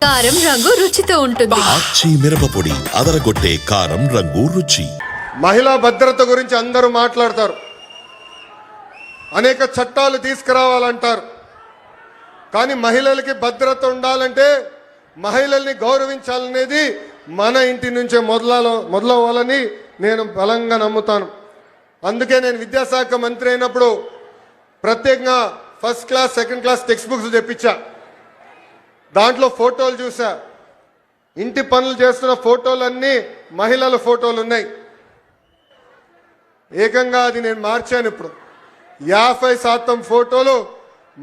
కారం రంగు రుచితో ఉంటుంది. ఆచి మిరపపొడి అదరగొట్టే కారం రంగు రుచి. మహిళా భద్రత గురించి అందరూ మాట్లాడతారు, అనేక చట్టాలు తీసుకురావాలంటారు. కానీ మహిళలకి భద్రత ఉండాలంటే మహిళల్ని గౌరవించాలనేది మన ఇంటి నుంచే మొదలవ్వాలని నేను బలంగా నమ్ముతాను. అందుకే నేను విద్యాశాఖ మంత్రి అయినప్పుడు ప్రత్యేకంగా first class second class text books తెప్పించా. దాంట్లో ఫోటోలు చూసా, ఇంటి పనులు చేస్తున్న ఫోటోలన్నీ మహిళల ఫోటోలు ఉన్నాయి. ఏకంగా అది నేను మార్చాను. ఇప్పుడు 50% ఫోటోలు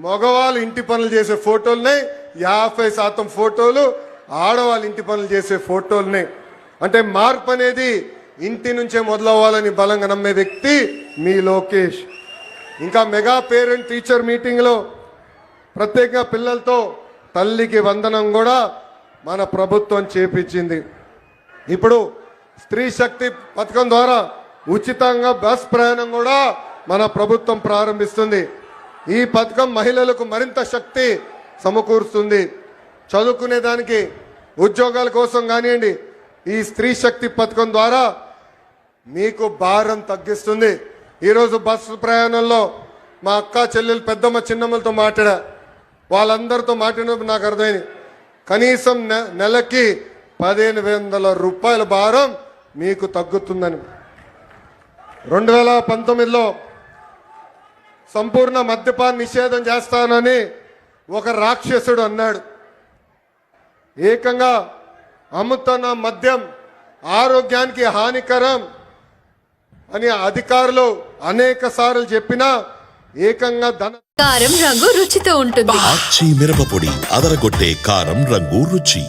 మగవాళ్ళు ఇంటి పనులు చేసే ఫోటోలున్నాయి, 50% ఫోటోలు ఆడవాళ్ళు ఇంటి పనులు చేసే ఫోటోలున్నాయి. అంటే మార్పు అనేది ఇంటి నుంచే మొదలవ్వాలని బలంగా నమ్మే వ్యక్తి మీ లోకేష్. ఇంకా మెగా పేరెంట్ టీచర్ మీటింగ్లో ప్రత్యేకంగా పిల్లలతో తల్లికి వందనం కూడా మన ప్రభుత్వం చేపించింది. ఇప్పుడు స్త్రీ శక్తి పథకం ద్వారా ఉచితంగా బస్ ప్రయాణం కూడా మన ప్రభుత్వం ప్రారంభిస్తుంది. ఈ పథకం మహిళలకు మరింత శక్తి సమకూరుస్తుంది. చదువుకునే దానికి, ఉద్యోగాల కోసం కానివ్వండి, ఈ స్త్రీ శక్తి పథకం ద్వారా మీకు భారం తగ్గిస్తుంది. ఈరోజు బస్సు ప్రయాణంలో మా అక్క చెల్లెలు పెద్దమ్మ చిన్నమ్మలతో మాట్లాడా, వాళ్ళందరితో మాట్లాడినప్పుడు నాకు అర్థమైంది, కనీసం నెలకి 1500 రూపాయల భారం మీకు తగ్గుతుందని. 2019లో సంపూర్ణ మద్యపాన నిషేధం చేస్తానని ఒక రాక్షసుడు అన్నాడు. ఏకంగా అమ్ముతున్న మద్యం ఆరోగ్యానికి హానికరం అని అధికారులు అనేక సార్లు చెప్పినా ఏకంగా కారం రంగు రుచితో ఉంటుంది. ఆచి మిరపపొడి అదరగొట్టే కారం రంగు రుచి.